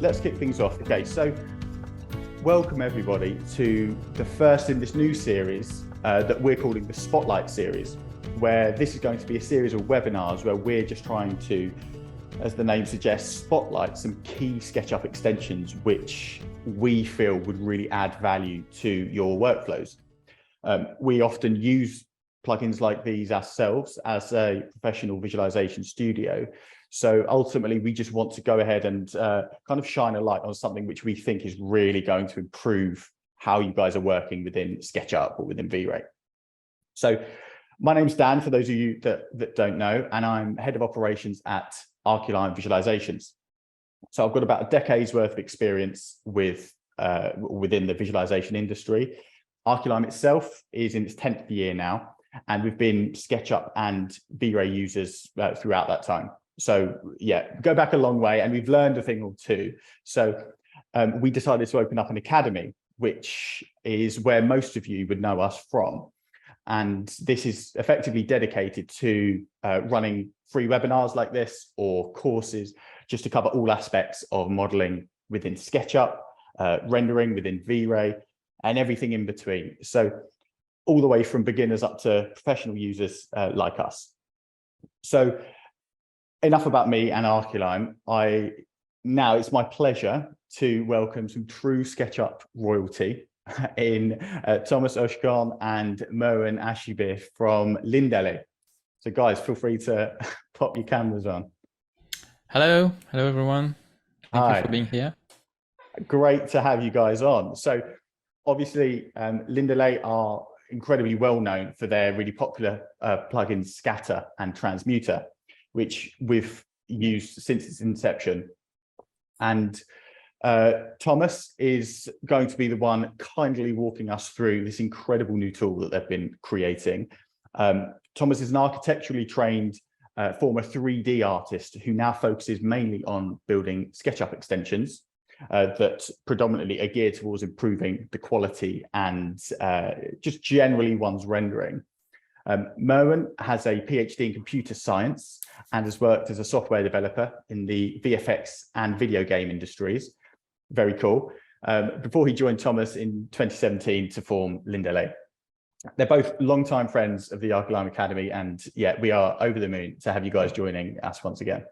let's kick things off. Okay, so welcome everybody to the first in this new series that we're calling the Spotlight series, where this is going to be a series of webinars where we're just trying to, as the name suggests, spotlight some key SketchUp extensions which we feel would really add value to your workflows. We often use plugins like these ourselves as a professional visualization studio. So ultimately, we just want to go ahead and kind of shine a light on something which we think is really going to improve how you guys are working within SketchUp or within V-Ray. So my name's Dan, for those of you that don't know, and I'm head of operations at Archilime Visualizations. So I've got about a decade's worth of experience with within the visualization industry. Archilime itself is in its 10th year now, and we've been SketchUp and V-Ray users throughout that time. So yeah, go back a long way, and we've learned a thing or two. So we decided to open up an academy, which is where most of you would know us from. And this is effectively dedicated to running free webinars like this or courses, just to cover all aspects of modeling within SketchUp, rendering within V-Ray, and everything in between. So all the way from beginners up to professional users like us. So enough about me and Archilime. Now it's my pleasure to welcome some true SketchUp royalty in Thomas Özkan and Moen Ashibir from Lindele. So guys, feel free to pop your cameras on. Hello everyone. Thank you for being here. Great to have you guys on. So obviously, Lindele are incredibly well known for their really popular plugins Scatter and Transmuter, which we've used since its inception. And Thomas is going to be the one kindly walking us through this incredible new tool that they've been creating. Thomas is an architecturally trained former 3D artist who now focuses mainly on building SketchUp extensions that predominantly are geared towards improving the quality and just generally one's rendering. Moen has a PhD in computer science and has worked as a software developer in the VFX and video game industries. Very cool. Before he joined Thomas in 2017 to form Lindele. They're both longtime friends of the Archilime Academy, and yeah, we are over the moon to have you guys joining us once again.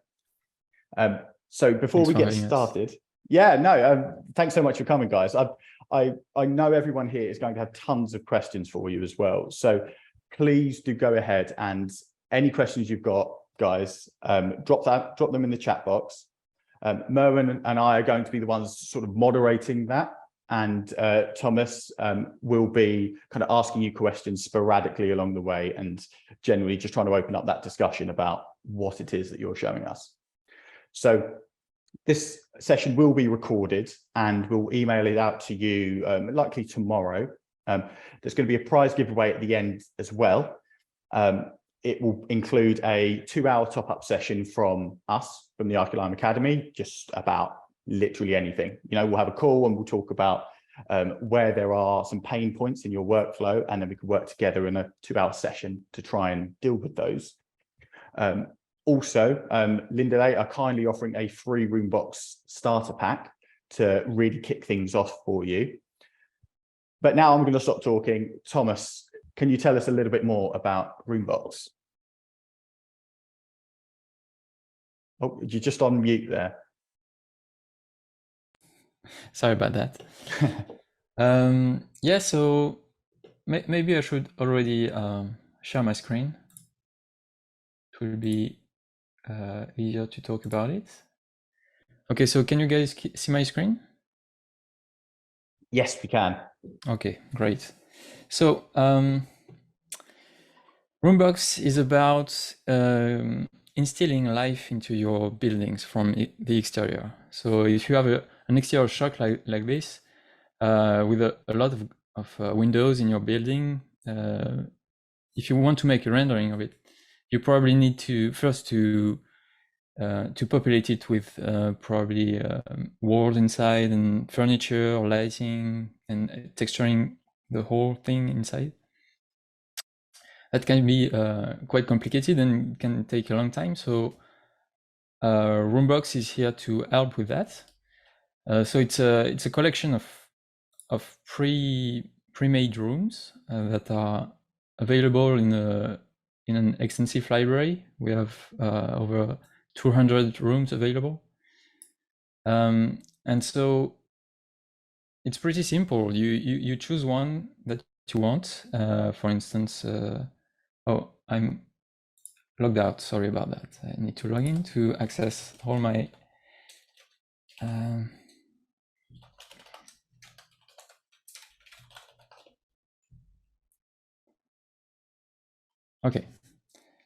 So before we get started, thanks so much for coming, guys. I know everyone here is going to have tons of questions for you as well. So please do go ahead, and any questions you've got, guys, drop them in the chat box. Moen and I are going to be the ones sort of moderating that, and Thomas will be kind of asking you questions sporadically along the way, and generally just trying to open up that discussion about what it is that you're showing us. So this session will be recorded, and we'll email it out to you likely tomorrow. There's going to be a prize giveaway at the end as well. It will include a 2-hour top-up session from us, from the Archilime Academy, just about literally anything. You know, we'll have a call and we'll talk about where there are some pain points in your workflow, and then we can work together in a 2-hour session to try and deal with those. Also, Lindele are kindly offering a free RoomBox starter pack to really kick things off for you. But now I'm going to stop talking. Thomas, can you tell us a little bit more about RoomBox? Oh, you're just on mute there. Sorry about that. Yeah, so maybe I should already share my screen. It will be easier to talk about it. Okay, so can you guys see my screen? Yes, we can. Okay, great. So RoomBox is about instilling life into your buildings from the exterior. So if you have an exterior shot like this, with a lot of windows in your building, if you want to make a rendering of it, you probably need to first to populate it with probably walls inside and furniture or lighting and texturing the whole thing inside. That can be quite complicated and can take a long time. So RoomBox is here to help with that. So it's a collection of pre-made rooms that are available in an extensive library. We have over 200 rooms available, and so it's pretty simple. You choose one that you want. For instance, oh, I'm logged out. Sorry about that. I need to log in to access all my. Okay,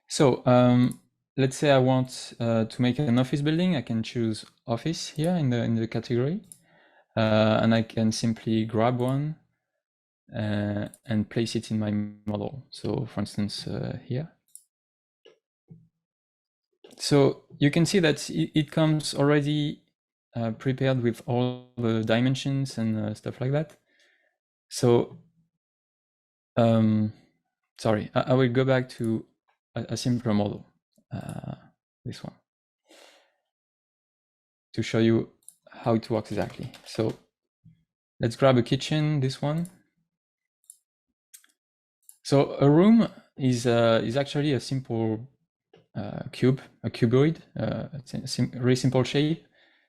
so let's say I want to make an office building. I can choose office here in the category, and I can simply grab one and place it in my model. So, for instance, here. So you can see that it comes already prepared with all the dimensions and stuff like that. So, sorry, I will go back to a simpler model, this one, to show you how it works exactly. So let's grab a kitchen, this one. So a room is actually a simple cube, a cuboid. It's a very simple shape.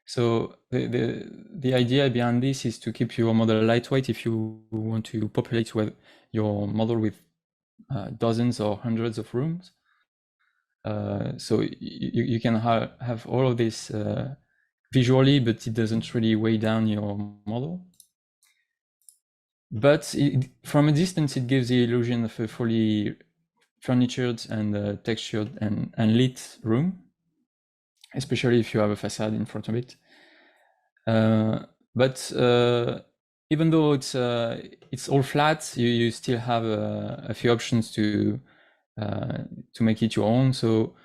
So the idea behind this is to keep your model lightweight if you want to populate with your model with dozens or hundreds of rooms. So you can have all of this visually, but it doesn't really weigh down your model. But from a distance, it gives the illusion of a fully furnitured and textured and lit room, especially if you have a facade in front of it. But even though it's all flat, you still have a few options to make it your own. So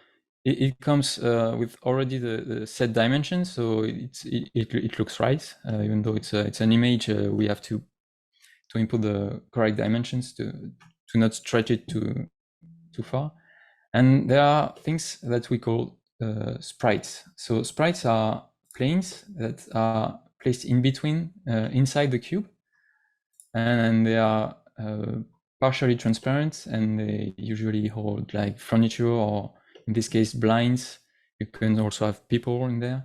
it comes with already the set dimensions, so it looks right. Even though it's an image, we have to input the correct dimensions to not stretch it too far. And there are things that we call sprites. So sprites are planes that are placed in between, inside the cube, and they are partially transparent, and they usually hold like furniture, or in this case blinds. You can also have people in there,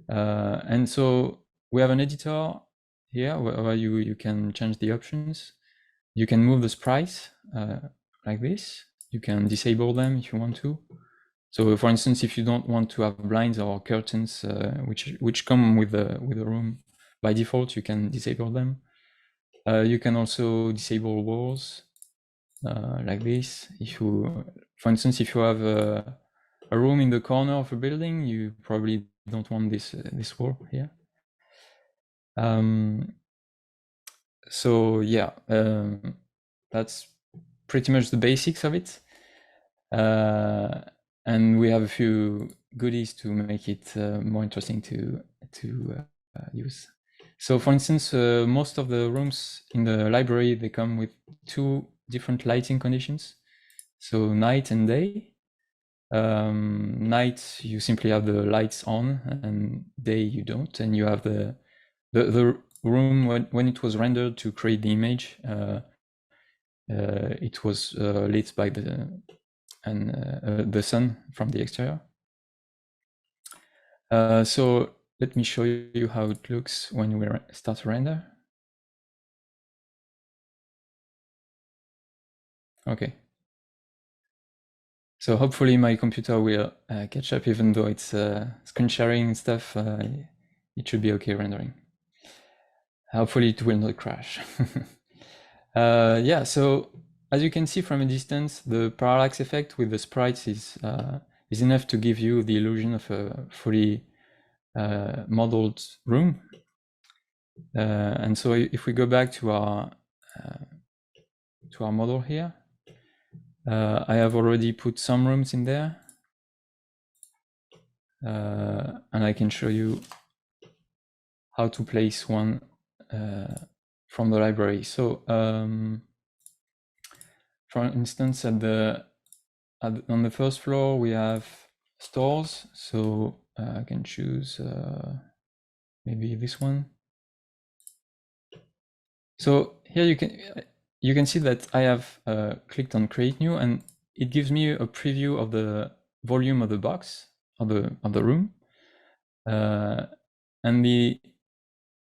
and so we have an editor here where you can change the options. You can move the sprites like this. You can disable them if you want to. So, for instance, if you don't want to have blinds or curtains, which come with the room by default, you can disable them. You can also disable walls like this. If you, for instance, if you have a room in the corner of a building, you probably don't want this wall here. So yeah, that's pretty much the basics of it. And we have a few goodies to make it more interesting to use. So for instance, most of the rooms in the library, they come with two different lighting conditions. So night and day. Night, you simply have the lights on, and day you don't. And you have the room when it was rendered to create the image, it was lit by the sun from the exterior. So let me show you how it looks when we start to render. Okay. So hopefully my computer will catch up, even though it's screen sharing and stuff. It should be okay rendering. Hopefully it will not crash. Yeah, so as you can see from a distance, the parallax effect with the sprites is enough to give you the illusion of a fully modeled room. And so if we go back to our model here, I have already put some rooms in there, and I can show you how to place one from the library. So for instance, on the first floor we have stores, so I can choose maybe this one. So here you can see that I have clicked on create new, and it gives me a preview of the volume of the box of the room, and the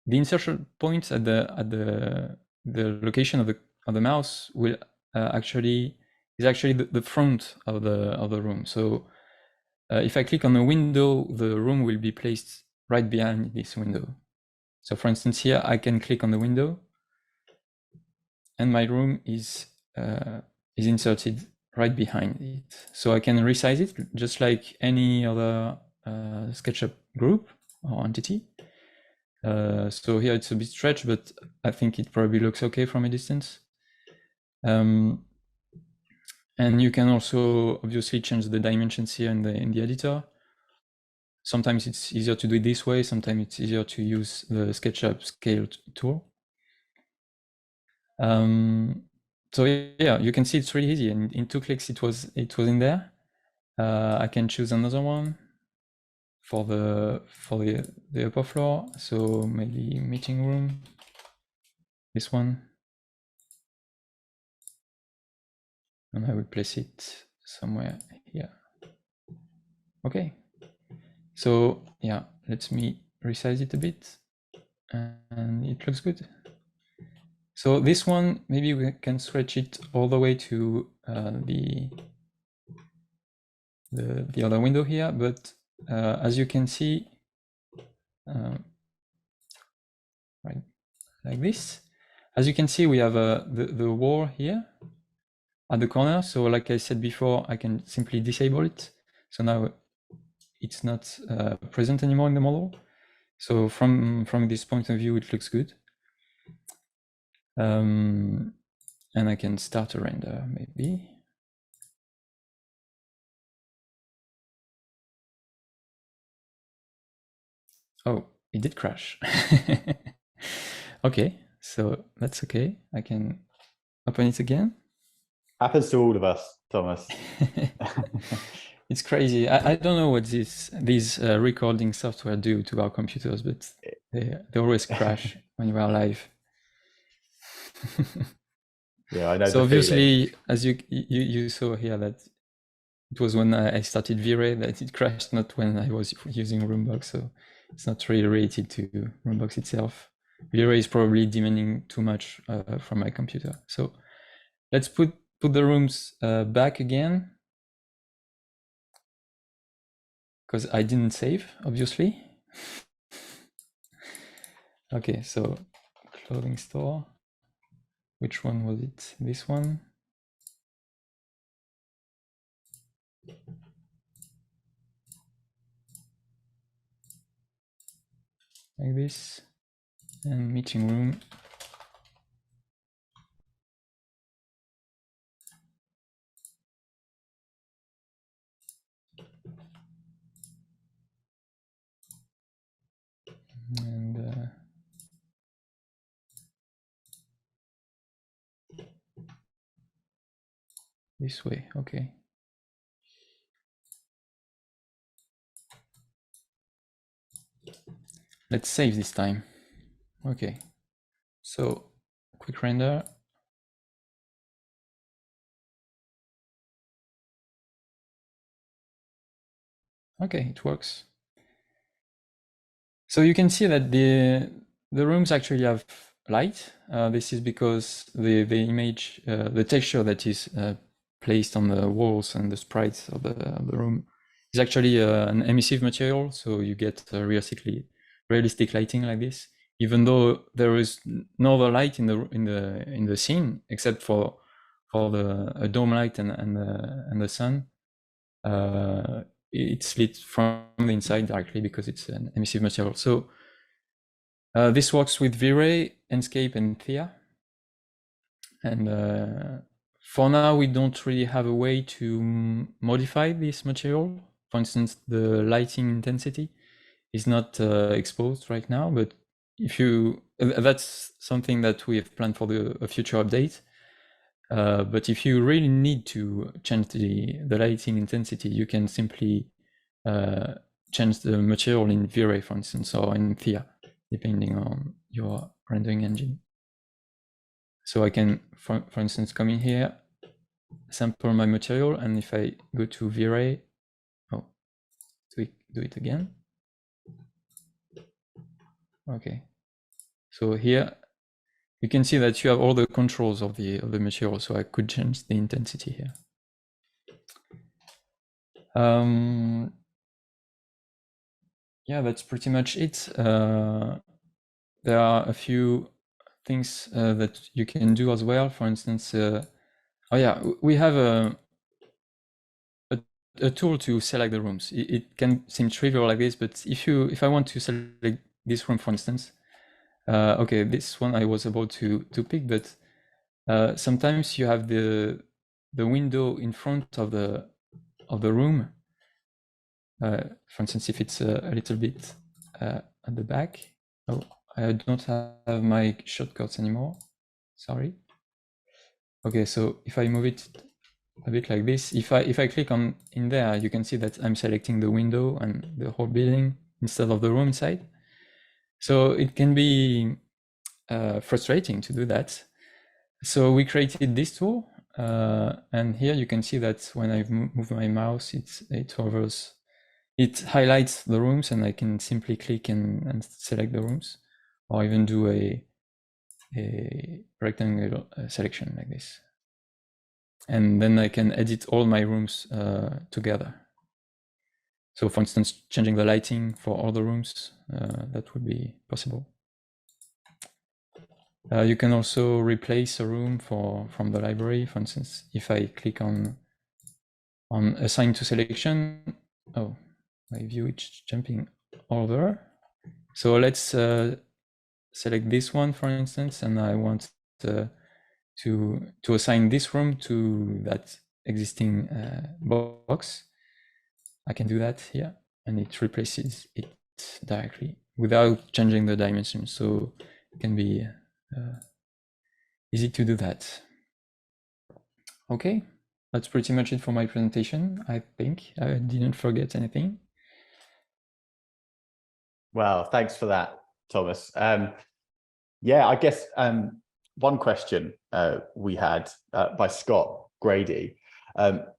insertion points at the location of the mouse will actually the front of the room. So if I click on the window, the room will be placed right behind this window. So for instance, here I can click on the window, and my room is inserted right behind it. So I can resize it just like any other SketchUp group or entity. So here it's a bit stretched, but I think it probably looks okay from a distance. And you can also obviously change the dimensions here in the editor. Sometimes it's easier to do it this way. Sometimes it's easier to use the SketchUp scale tool. So yeah, you can see it's really easy. And in 2 clicks, it was in there. I can choose another one for the upper floor. So maybe meeting room. This one. And I will place it somewhere here. Okay. So yeah, let me resize it a bit, and it looks good. So this one, maybe we can stretch it all the way to the other window here, but as you can see, right, like this. As you can see, we have the wall here at the corner. So like I said before, I can simply disable it. So now it's not present anymore in the model. So from this point of view, it looks good. And I can start a render maybe. Oh, it did crash. Okay, so that's okay. I can open it again. Happens to all of us, Thomas. It's crazy. I don't know what these recording software do to our computers, but they always crash when you are live. Yeah, I know. So obviously, as you saw here, that it was when I started V-Ray that it crashed, not when I was using RoomBox. So it's not really related to RoomBox itself. V-Ray is probably demanding too much from my computer. So let's put the rooms back again, because I didn't save, obviously. Okay, so clothing store. Which one was it? This one? Like this. And meeting room. And this way, okay. Let's save this time. Okay, so quick render. Okay, it works. So you can see that the rooms actually have light. This is because the image, the texture that is placed on the walls and the sprites of the room is actually an emissive material. So you get realistic lighting like this, even though there is no other light in the scene except for the dome light and the sun. It's lit from the inside directly because it's an emissive material. So this works with V-Ray, Enscape, and Thea. And for now, we don't really have a way to modify this material. For instance, the lighting intensity is not exposed right now, but if you, that's something that we have planned for a future update. But if you really need to change the lighting intensity, you can simply change the material in V-Ray, for instance, or in Thea. depending on your rendering engine. So I can, for instance, come in here, sample my material, and if I go to V-Ray, oh, do it again. Okay. So here you can see that you have all the controls of the material. So I could change the intensity here. Yeah, that's pretty much it. There are a few things that you can do as well. For instance, oh yeah, we have a tool to select the rooms. It can seem trivial like this, but if I want to select this room, for instance, okay, this one I was able to pick, but sometimes you have the window in front of the room. For instance, if it's a little bit at the back. Oh, I don't have my shortcuts anymore. Sorry. Okay, so if I move it a bit like this, if I click on in there, you can see that I'm selecting the window and the whole building instead of the room inside. So it can be frustrating to do that. So we created this tool, and here you can see that when I move my mouse, it highlights the rooms, and I can simply click and select the rooms, or even do a rectangular selection like this. And then I can edit all my rooms together. So for instance, changing the lighting for all the rooms, that would be possible. You can also replace a room from the library. For instance, if I click on assign to selection, oh, my view is jumping over. So let's select this one, for instance, and I want to assign this room to that existing box. I can do that here, and it replaces it directly without changing the dimension. So it can be easy to do that. Okay, that's pretty much it for my presentation. I think I didn't forget anything. Well, thanks for that, Thomas. Yeah, I guess one question we had by Scott Grady,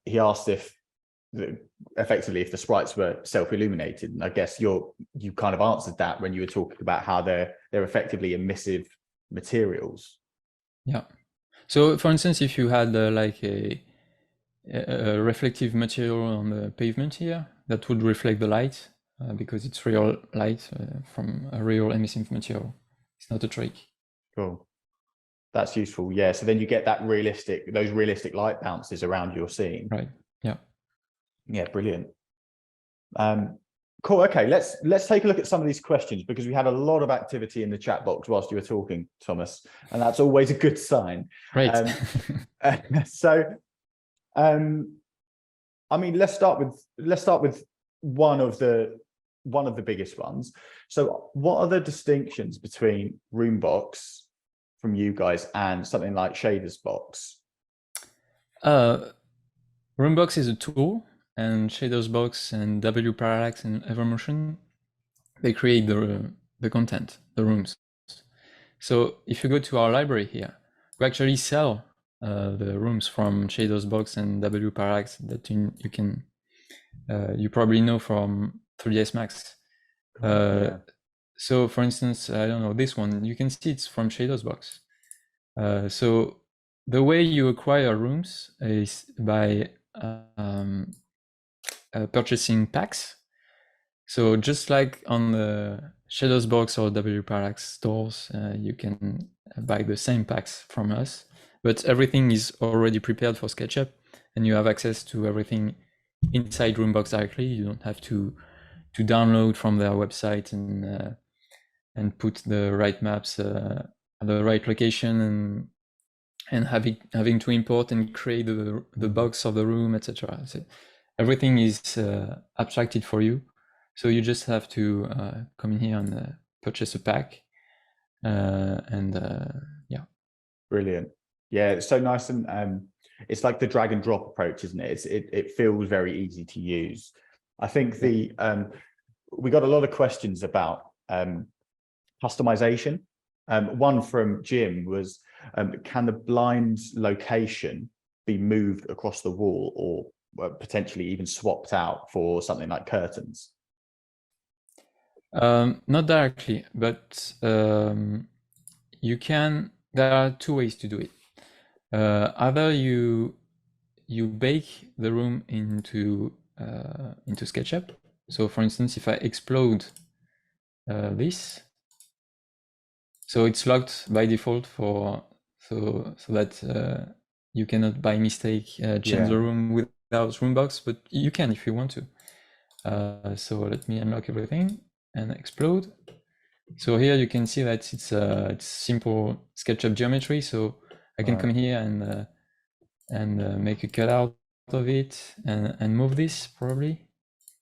he asked if effectively if the sprites were self-illuminated, and I guess you kind of answered that when you were talking about how they're effectively emissive materials. Yeah. So for instance, if you had like a reflective material on the pavement here, that would reflect the light because it's real light from a real emissive material. It's not a trick. Cool. That's useful. Yeah. So then you get that those realistic light bounces around your scene. Right. Yeah. Yeah. Brilliant. Cool. Okay. Let's take a look at some of these questions, because we had a lot of activity in the chat box whilst you were talking, Thomas, and that's always a good sign. Right. I mean, let's start with one of the biggest ones. So what are the distinctions between RoomBox from you guys and something like ShadersBox? RoomBox is a tool, and ShadersBox and WParallax and Evermotion, they create the content, the rooms. So if you go to our library here, we actually sell the rooms from ShadersBox and WParallax that you can you probably know from 3ds Max. Yeah. So for instance, I don't know, this one, you can see it's from ShadersBox. So the way you acquire rooms is by purchasing packs. So just like on the ShadersBox or WParallax stores, you can buy the same packs from us, but everything is already prepared for SketchUp, and you have access to everything inside RoomBox directly. You don't have to download from their website and put the right maps at the right location and having to import and create the box of the room, etc. So everything is abstracted for you. So you just have to come in here and purchase a pack, yeah. Brilliant. Yeah, it's so nice, and it's like the drag and drop approach, isn't it? It feels very easy to use. I think we got a lot of questions about how customization. One from Jim was, can the blind's location be moved across the wall or potentially even swapped out for something like curtains? Not directly, but you can. There are two ways to do it. Either you bake the room into SketchUp. So, for instance, if I explode this, so it's locked by default for so that you cannot by mistake change the room without RoomBox, but you can if you want to. So let me unlock everything and explode. So here you can see that it's simple SketchUp geometry. So I can come here and make a cutout of it and move this probably.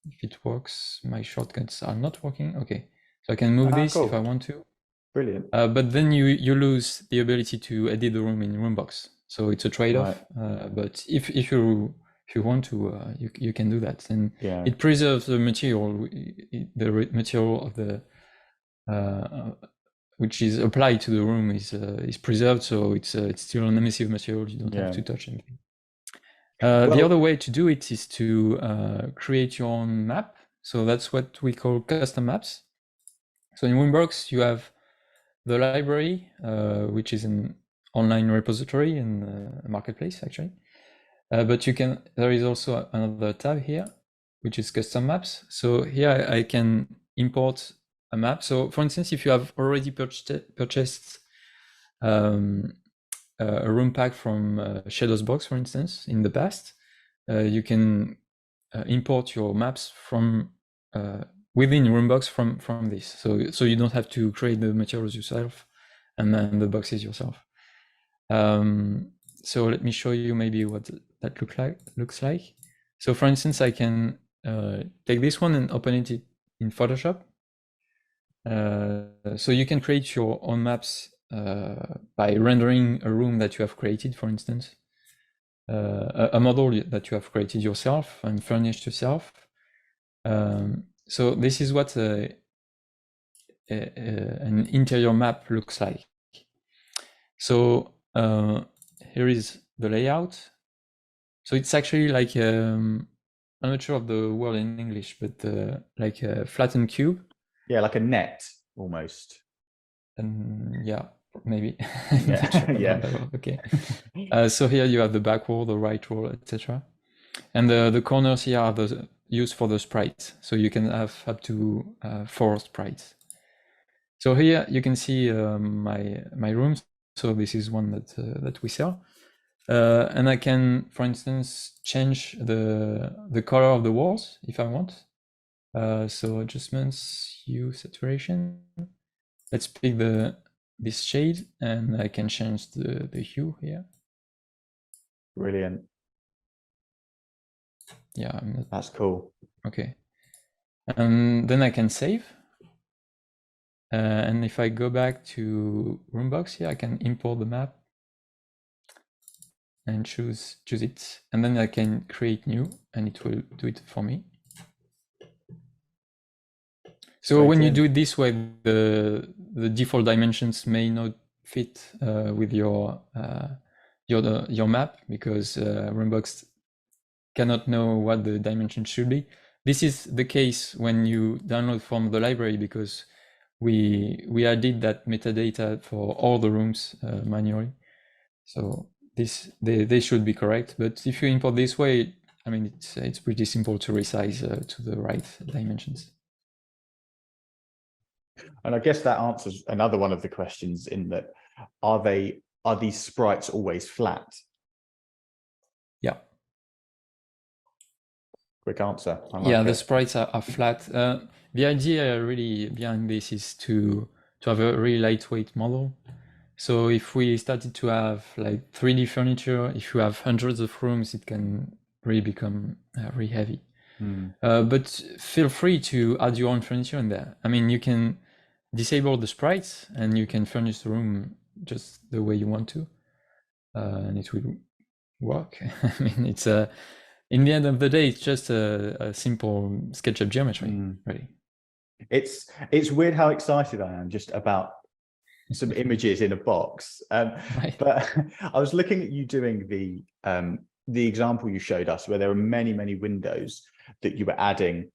If it works, my shortcuts are not working. Okay, so I can move this if I want to. Brilliant. But then you lose the ability to edit the room in RoomBox. So it's a trade-off. But if you want to, you can do that. And it preserves the material, of the which is applied to the room is preserved. So it's still an emissive material. You don't have to touch anything. The other way to do it is to create your own map. So that's what we call custom maps. So in RoomBox, you have the library, which is an online repository in a marketplace, actually. But there is also another tab here, which is custom maps. So here I can import a map. So for instance, if you have already purchased a room pack from Shadowsbox, for instance, in the past, you can import your maps from within RoomBox from this. So you don't have to create the materials yourself and then the boxes yourself. So let me show you maybe what that looks like. So for instance, I can take this one and open it in Photoshop. So you can create your own maps by rendering a room that you have created, for instance, a model that you have created yourself and furnished yourself. So this is what an interior map looks like. So here is the layout. So it's actually like I'm not sure of the word in English, but like a flattened cube. Yeah, like a net almost. Yeah, maybe. Yeah. Okay. So here you have the back wall, the right wall, etc. And the corners here are used for the sprites. So you can have up to 4 sprites. So here you can see my rooms. So this is one that we sell. And I can, for instance, change the color of the walls if I want. So adjustments, hue, saturation. Let's pick this shade, and I can change the hue here. Brilliant. Yeah, that's cool. Okay. And then I can save. And if I go back to RoomBox here, I can import the map and choose it. And then I can create new, and it will do it for me. So when you do it this way, the default dimensions may not fit with your map, because RoomBox cannot know what the dimension should be. This is the case when you download from the library, because we added that metadata for all the rooms manually. So they should be correct. But if you import this way, I mean, it's pretty simple to resize to the right dimensions. And I guess that answers another one of the questions, in that are these sprites always flat? Yeah. Quick answer. The sprites are flat. The idea really behind this is to have a really lightweight model. So if we started to have like 3D furniture, if you have hundreds of rooms, it can really become really heavy. But feel free to add your own furniture in there. I mean, you can disable the sprites and you can furnish the room just the way you want to, and it will work. I mean, it's in the end of the day, it's just a simple SketchUp geometry, really. It's weird how excited I am just about some images in a box. Right. But I was looking at you doing the example you showed us, where there are many, many windows that you were adding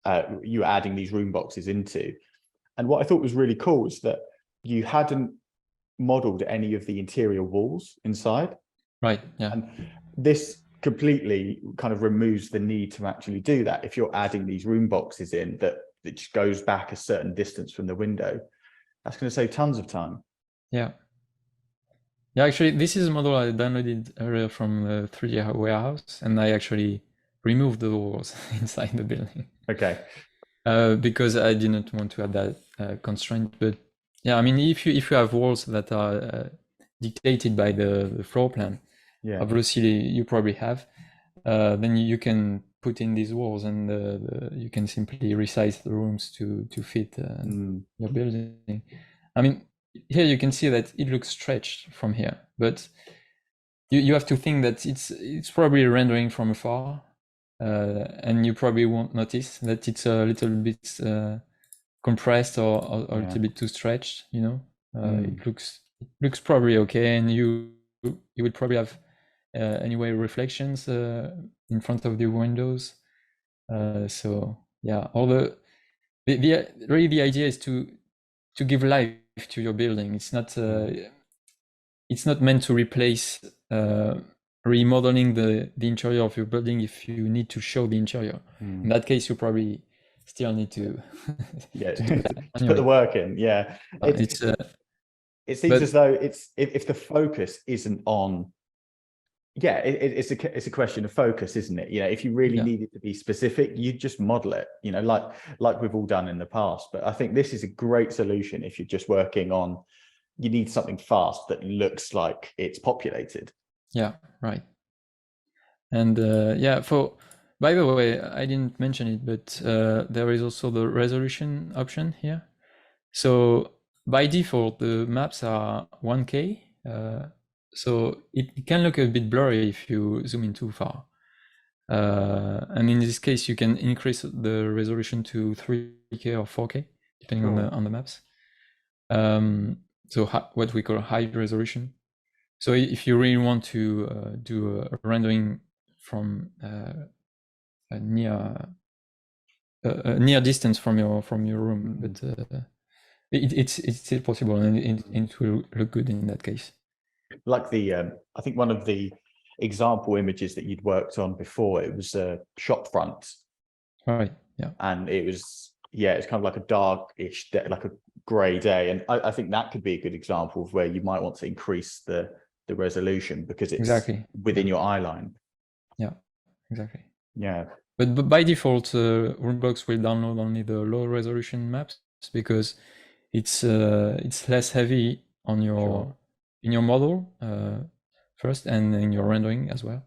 these room boxes into. And what I thought was really cool is that you hadn't modeled any of the interior walls inside. Right. Yeah. And this completely kind of removes the need to actually do that. If you're adding these room boxes in that just goes back a certain distance from the window, that's going to save tons of time. Yeah. Yeah, actually, this is a model I downloaded earlier from the 3D warehouse, and I actually removed the walls inside the building. Okay. Because I didn't want to have that constraint. But yeah, I mean, if you have walls that are dictated by the floor plan, Yeah. obviously you probably have, then you can put in these walls, and you can simply resize the rooms to fit your building. I mean, here you can see that it looks stretched from here, but you have to think that it's probably rendering from afar, and you probably won't notice that it's a little bit compressed or a little bit too stretched. You know, it looks probably okay, and you would probably have anyway reflections in front of the windows. So yeah, all really the idea is to give life to your building. It's not meant to replace remodeling the interior of your building if you need to show the interior. In that case, you probably still need to to put the work in. Yeah, it seems as though if the focus isn't on, it's a question of focus, isn't it? You know, if you really need it to be specific, you just model it, you know, like we've all done in the past. But I think this is a great solution if you're just working on, you need something fast that looks like it's populated. Yeah, right. And by the way, I didn't mention it, but there is also the resolution option here. So by default, the maps are 1K. So it can look a bit blurry if you zoom in too far. And in this case, you can increase the resolution to 3K or 4K, depending on the maps. So what we call high resolution. So if you really want to do a rendering from a near distance from your room, but it's still possible, and it will look good in that case. Like I think one of the example images that you'd worked on before, it was a shop front. Right. Yeah. And it's kind of like a darkish, like a grey day, and I think that could be a good example of where you might want to increase the resolution because it's within your eye line. Yeah, exactly. Yeah. But by default, RoomBox will download only the low resolution maps because it's less heavy on your in your model first and in your rendering as well.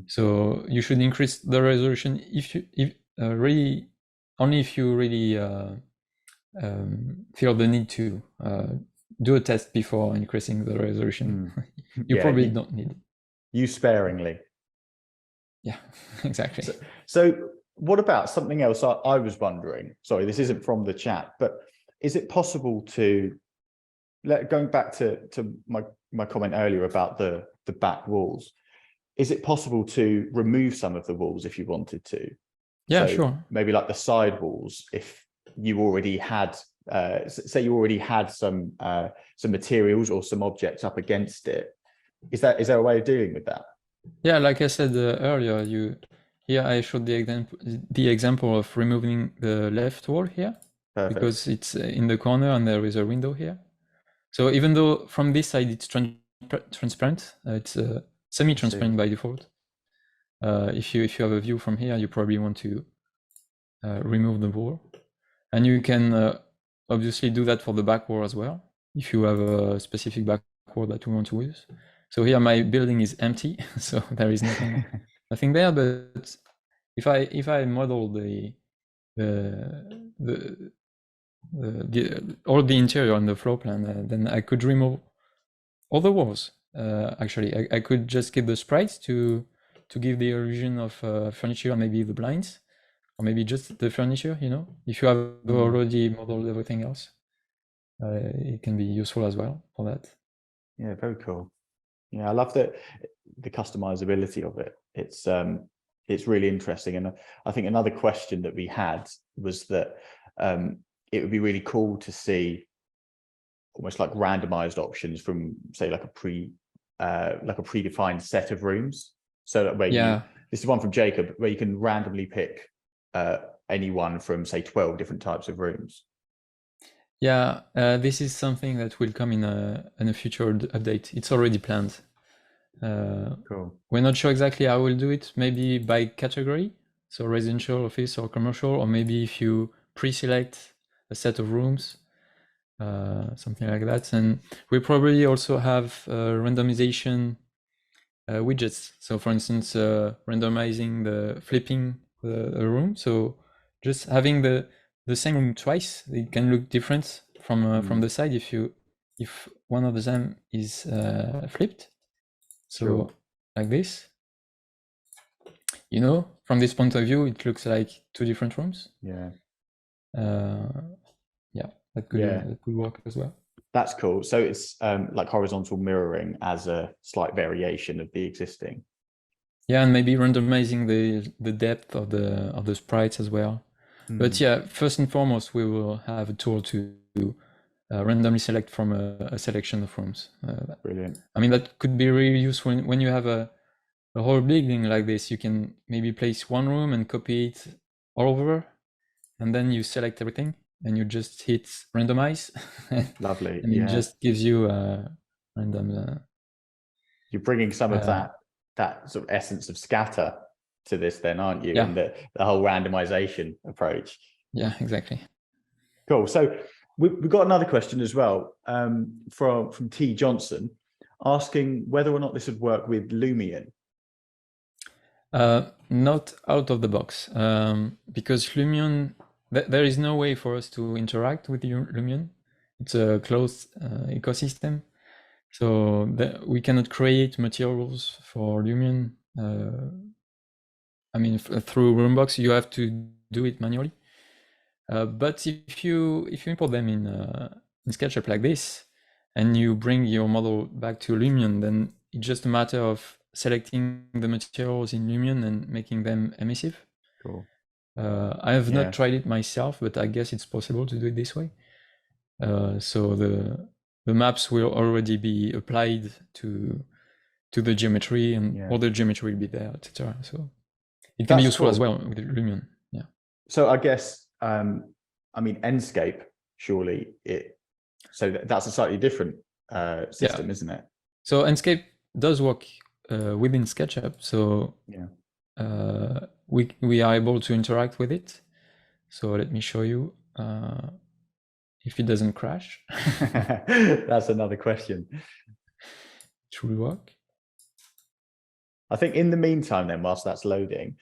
So you should increase the resolution if you really feel the need to do a test before increasing the resolution. You probably don't need it. Use sparingly. Yeah, exactly. So what about something else I was wondering? Sorry, this isn't from the chat, but is it possible to, going back to my comment earlier about the back walls, is it possible to remove some of the walls if you wanted to? Yeah, so sure. Maybe like the side walls, if you already had, say you already had some materials or some objects up against it. Is there a way of dealing with that? Yeah, like I said earlier, here I showed the example of removing the left wall here. Perfect. Because it's in the corner and there is a window here. So even though from this side it's transparent, it's semi-transparent by default. If you have a view from here, you probably want to remove the wall, and you can obviously do that for the back wall as well if you have a specific back wall that you want to use. So here my building is empty, so there is nothing there. But if I model all the interior on the floor plan, then I could remove all the walls. Actually, I could just keep the sprites to give the illusion of furniture, maybe the blinds, or maybe just the furniture, you know, if you have already modeled everything else, it can be useful as well for that. Yeah, very cool. Yeah, I love the customizability of it. It's really interesting. And I think another question that we had was that it would be really cool to see almost like randomized options from, say, like a predefined set of rooms. So that where this is one from Jacob, where you can randomly pick any one from, say, 12 different types of rooms. Yeah, this is something that will come in a future update. It's already planned. Cool. We're not sure exactly how we'll do it, maybe by category, so residential, office, or commercial, or maybe if you pre-select a set of rooms, something like that. And we probably also have randomization widgets. So for instance, randomizing the flipping the room. So just having the same room twice, it can look different from the side if one of them is flipped. So Sure. like this, you know, from this point of view, it looks like two different rooms. Yeah. Yeah, that could work as well. That's cool. So it's like horizontal mirroring as a slight variation of the existing. Yeah, and maybe randomizing the depth of the sprites as well. But yeah, first and foremost, we will have a tool to randomly select from a selection of rooms. Brilliant. I mean, that could be really useful when you have a whole building like this. You can maybe place one room and copy it all over, and then you select everything, and you just hit randomize. Lovely. And it just gives you a random. You're bringing some of that sort of essence of scatter to this, then, aren't you? Yeah. And the whole randomization approach. Yeah, exactly. Cool. So we've got another question as well from T. Johnson, asking whether or not this would work with Lumion. Not out of the box, because Lumion, there is no way for us to interact with Lumion. It's a closed ecosystem, so we cannot create materials for Lumion. I mean, through RoomBox, you have to do it manually. But if you import them in SketchUp like this, and you bring your model back to Lumion, then it's just a matter of selecting the materials in Lumion and making them emissive. Cool. I have not tried it myself, but I guess it's possible to do it this way. So the maps will already be applied to the geometry, and all the geometry will be there, etc. So it can be useful as well with Lumion. Yeah. So I guess I mean Enscape, surely so that's a slightly different system, isn't it? So Enscape does work within SketchUp, so we are able to interact with it. So let me show you if it doesn't crash. That's another question. It will work. I think in the meantime, then, whilst that's loading,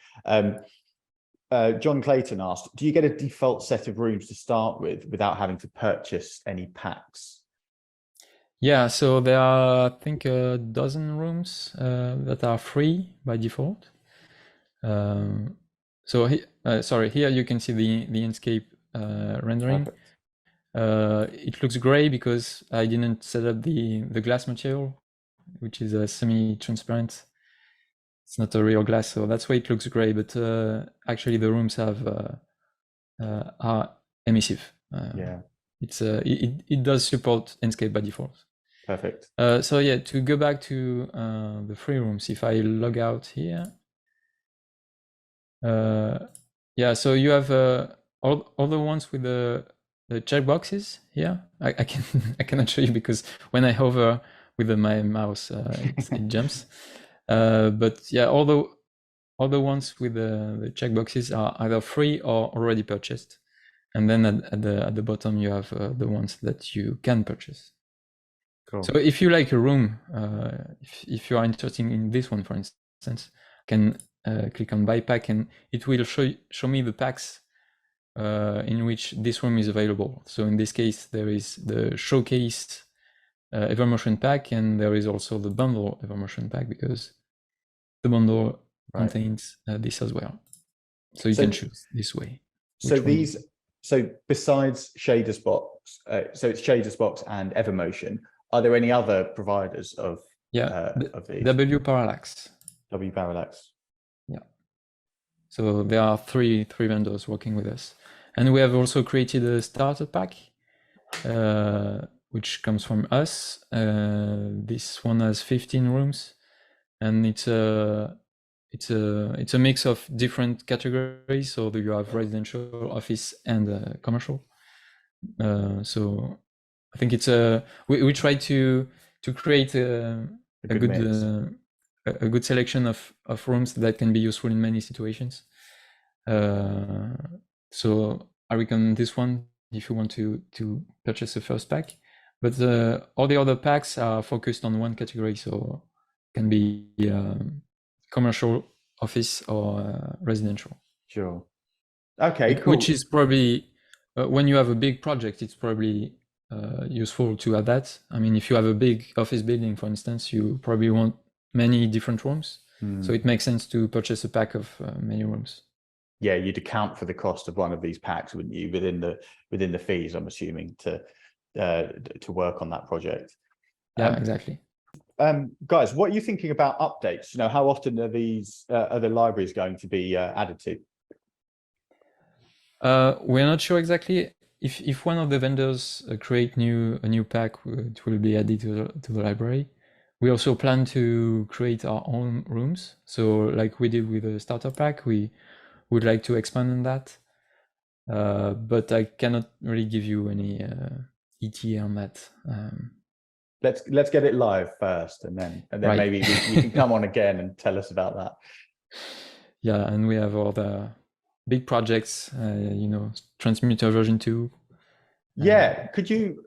John Clayton asked, do you get a default set of rooms to start with without having to purchase any packs? Yeah, so there are, I think, a dozen rooms that are free by default. So sorry, here you can see the Enscape rendering. It looks gray because I didn't set up the glass material, which is a semi-transparent. It's not a real glass, so that's why it looks gray. But actually, the rooms are emissive. It does support Enscape by default. Perfect. So yeah, to go back to the free rooms, if I log out here, yeah, so you have all the ones with the checkboxes here. I cannot show you because when I hover with my mouse, it jumps. But yeah, all the ones with the checkboxes are either free or already purchased, and then at the bottom you have the ones that you can purchase. Cool. So if you like a room, if you are interested in this one, for instance, can click on buy pack, and it will show me the packs in which this room is available. So in this case, there is the showcase Evermotion pack, and there is also the bundle Evermotion pack because the bundle contains this as well. So you can choose this way. So besides Shadersbox, so it's Shadersbox and Evermotion, are there any other providers of these? W Parallax. W Parallax. Yeah. So there are three vendors working with us, and we have also created a starter pack, which comes from us. This one has 15 rooms, and it's a mix of different categories. So you have residential, office, and commercial. So I think it's we try to create a good selection of rooms that can be useful in many situations. So I recommend this one if you want to purchase the first pack. But all the other packs are focused on one category, so it can be commercial, office, or residential. Sure. Okay, cool. Which is probably when you have a big project, it's probably useful to have that. I mean, if you have a big office building, for instance, you probably want many different rooms. So it makes sense to purchase a pack of many rooms. Yeah, you'd account for the cost of one of these packs, wouldn't you, within the fees, I'm assuming, to work on that project. Yeah, exactly. Guys, what are you thinking about updates? You know, how often are these other libraries going to be added to? We're not sure exactly. If one of the vendors create a new pack, it will be added to the library. We also plan to create our own rooms. So like we did with the starter pack, we would like to expand on that. But I cannot really give you any ETA on that. Let's get it live first, and then right. Maybe you can come on again and tell us about that. Yeah, and we have all the big projects, Transmuter version 2. Yeah, could you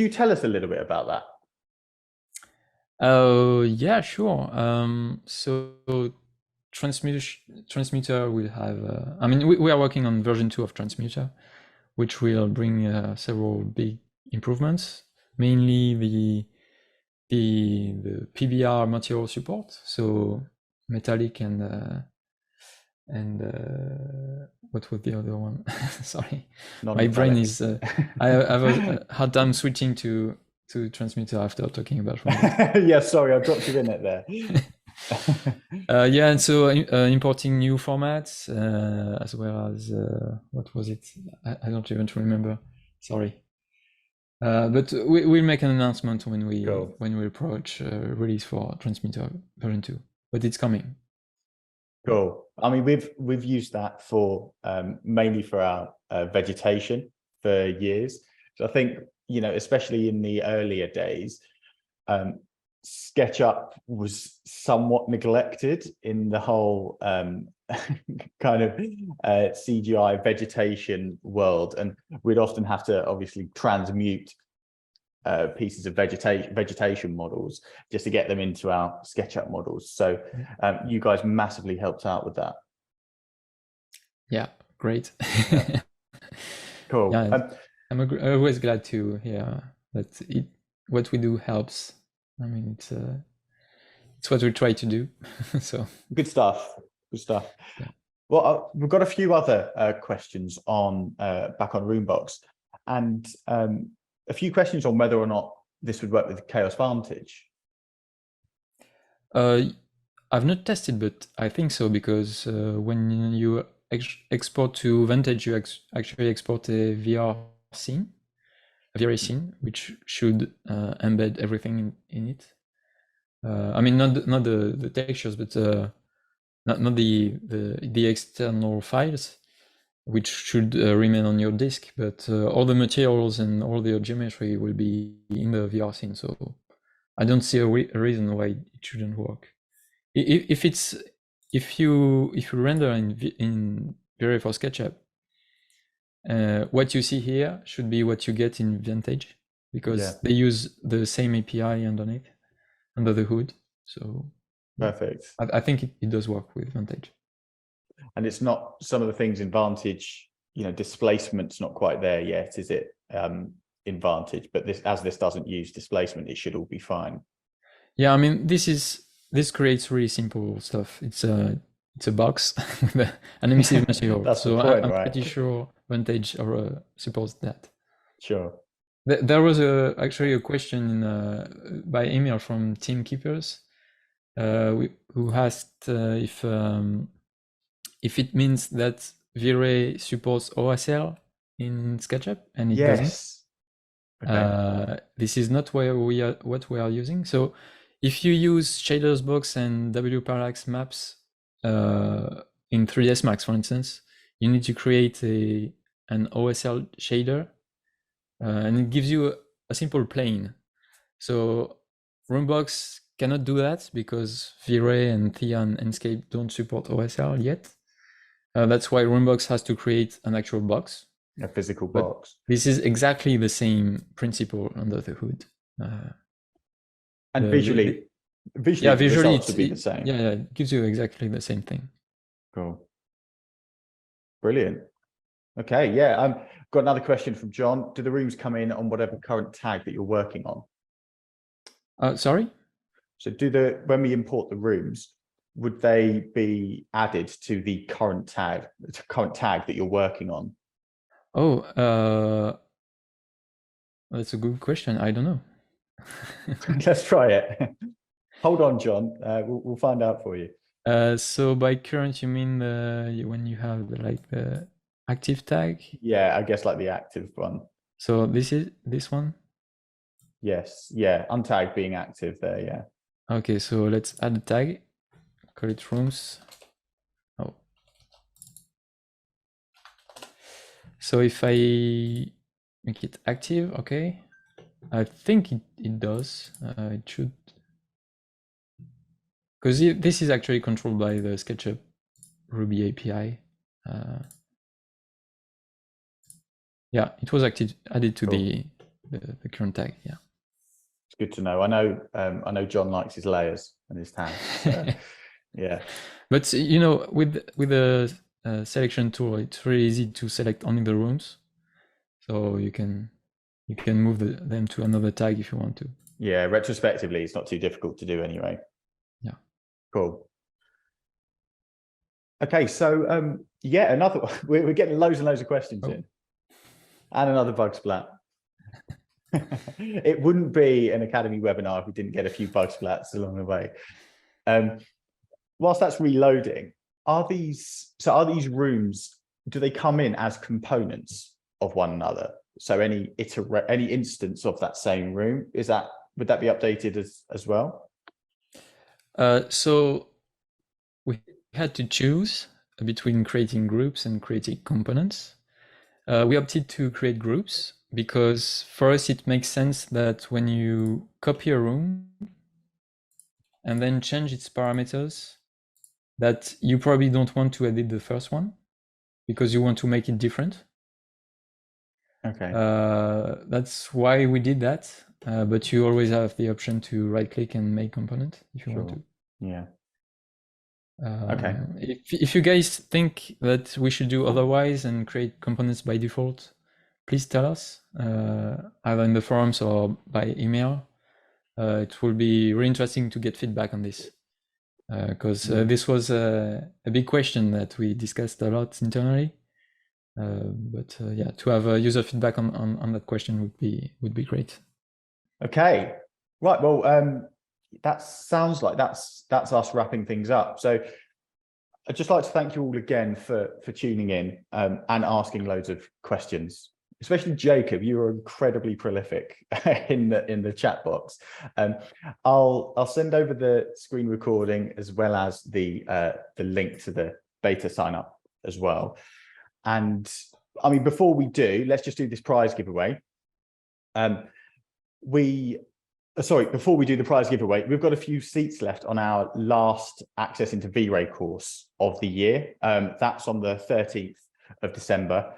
tell us a little bit about that? Oh, yeah, sure. So Transmuter will have, I mean, we are working on version 2 of Transmuter, which will bring several big improvements, mainly the PBR material support, so metallic and what was the other one? Sorry, my brain is. I have a hard time switching to Transmuter after talking about RoomBox. Yeah, sorry, I dropped you in it there. Yeah, and so importing new formats as well as what was it? I don't even remember. Sorry. But we'll make an announcement when we approach release for Transmuter version 2. But it's coming. Cool. I mean, we've used that for mainly for our vegetation for years. So I think, you know, especially in the earlier days, SketchUp was somewhat neglected in the whole kind of CGI vegetation world, and we'd often have to obviously transmute pieces of vegetation models just to get them into our SketchUp models. So you guys massively helped out with that. Yeah, great. Yeah. Cool. Yeah, I'm always glad to hear that what we do helps. I mean, it's what we try to do. So good stuff. Good stuff. Yeah. Well, we've got a few other questions on back on RoomBox, and a few questions on whether or not this would work with Chaos Vantage. I've not tested, but I think so, because when you export to Vantage, you actually export a VR scene, which should embed everything in it. I mean, not the textures, but not the external files, which should remain on your disk, but all the materials and all the geometry will be in the VR scene. So I don't see a reason why it shouldn't work. If you render in V-Ray for SketchUp, what you see here should be what you get in Vantage, because they use the same API underneath, under the hood. So perfect. I think it does work with Vantage. And it's not some of the things in Vantage, you know, displacement's not quite there yet, is it? In Vantage, but this doesn't use displacement, it should all be fine. Yeah, I mean, this creates really simple stuff. It's it's a box with an emissive material. That's the So point, I'm right? pretty sure Vantage supports that. Sure. There was actually a question by email from Team Keepers who asked if it means that V-Ray supports OSL in SketchUp, and it doesn't. Yes. Okay. This is not what we are using. So if you use Shaders Box and WParallax maps in 3ds Max, for instance, you need to create an OSL shader, and it gives you a simple plane. So RoomBox cannot do that because V-Ray and Thea and Enscape don't support OSL yet. That's why RoomBox has to create an actual box. A physical But box. this is exactly the same principle under the hood. And visually, yeah, the visually results would be the same. Yeah, it gives you exactly the same thing. Cool. Brilliant. Okay, yeah. Got another question from John. Do the rooms come in on whatever current tag that you're working on? Sorry? So when we import the rooms, would they be added to the current tag that you're working on? Oh, that's a good question. I don't know. Let's try it. Hold on, John. We'll find out for you. So by current, you mean when you have the active tag? Yeah, I guess like the active one. So this is this one? Yes, yeah, untagged being active there, yeah. Okay, so let's add a tag, call it rooms. Oh. So if I make it active, okay. I think it does. It should. Because this is actually controlled by the SketchUp Ruby API. Yeah, it was added to Cool. the current tag. Yeah, it's good to know. I know John likes his layers and his tags. So, yeah. But you know, with the selection tool, it's really easy to select only the rooms, so you can move them to another tag if you want to. Yeah, retrospectively, it's not too difficult to do anyway. Yeah. Cool. Okay, so yeah, another we're getting loads and loads of questions in, and another bug splat. It wouldn't be an Academy webinar if we didn't get a few bug splats along the way. Whilst that's reloading, are these rooms, do they come in as components of one another? So any instance of that same room, would that be updated as well? So we had to choose between creating groups and creating components. We opted to create groups because for us it makes sense that when you copy a room and then change its parameters, that you probably don't want to edit the first one because you want to make it different. Okay. That's why we did that. But you always have the option to right click and make component if you want to. Yeah. Okay. If you guys think that we should do otherwise and create components by default, please tell us either in the forums or by email. It will be really interesting to get feedback on this because this was a big question that we discussed a lot internally. But yeah, to have user feedback on that question would be great. Okay, right. Well, that sounds like that's us wrapping things up. So I'd just like to thank you all again for tuning in and asking loads of questions. Especially Jacob, you were incredibly prolific in the chat box. I'll send over the screen recording as well as the link to the beta sign up as well. And I mean, before we do, let's just do this prize giveaway. Before we do the prize giveaway, we've got a few seats left on our last Access into V-Ray course of the year. That's on the 13th of December.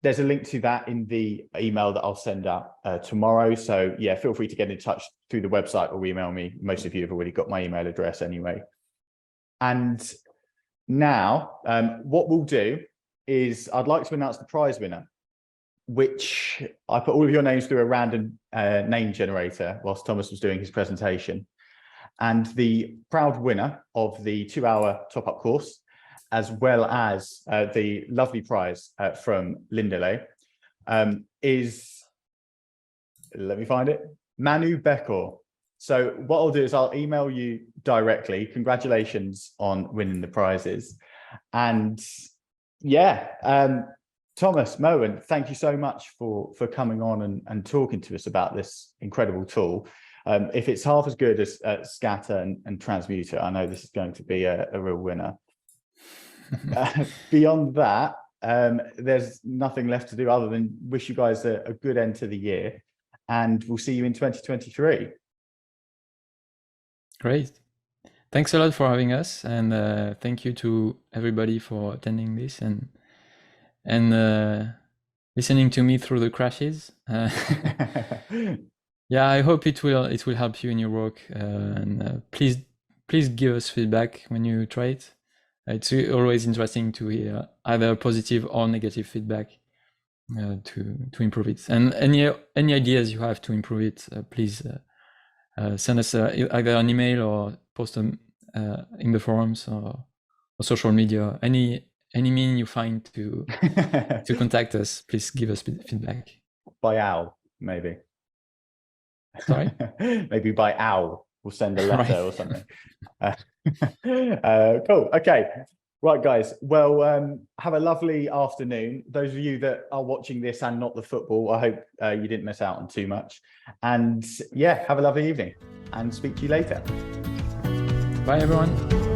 There's a link to that in the email that I'll send out tomorrow. So yeah, feel free to get in touch through the website or email me. Most of you have already got my email address anyway. And now what we'll do is I'd like to announce the prize winner, which I put all of your names through a random name generator whilst Thomas was doing his presentation. And the proud winner of the 2-hour top-up course, as well as the lovely prize from Lindele, is, let me find it, Manu Bekor. So what I'll do is I'll email you directly. Congratulations on winning the prizes. And yeah, Thomas, Moen, thank you so much for coming on and talking to us about this incredible tool. If it's half as good as Scatter and Transmuter, I know this is going to be a real winner. Beyond that, there's nothing left to do other than wish you guys a good end to the year, and we'll see you in 2023. Great. Thanks a lot for having us, and thank you to everybody for attending this and listening to me through the crashes. Yeah, I hope it will help you in your work, and please give us feedback when you try it. It's always interesting to hear either positive or negative feedback to improve it. And any ideas you have to improve it, please send us either an email or post them in the forums or social media. Any mean you find to contact us, please give us feedback. By owl, maybe. Sorry? Maybe by owl. We'll send a letter Right. or something. Cool. Okay. Right, guys. Well, have a lovely afternoon. Those of you that are watching this and not the football, I hope you didn't miss out on too much. And yeah, have a lovely evening and speak to you later. Bye, everyone.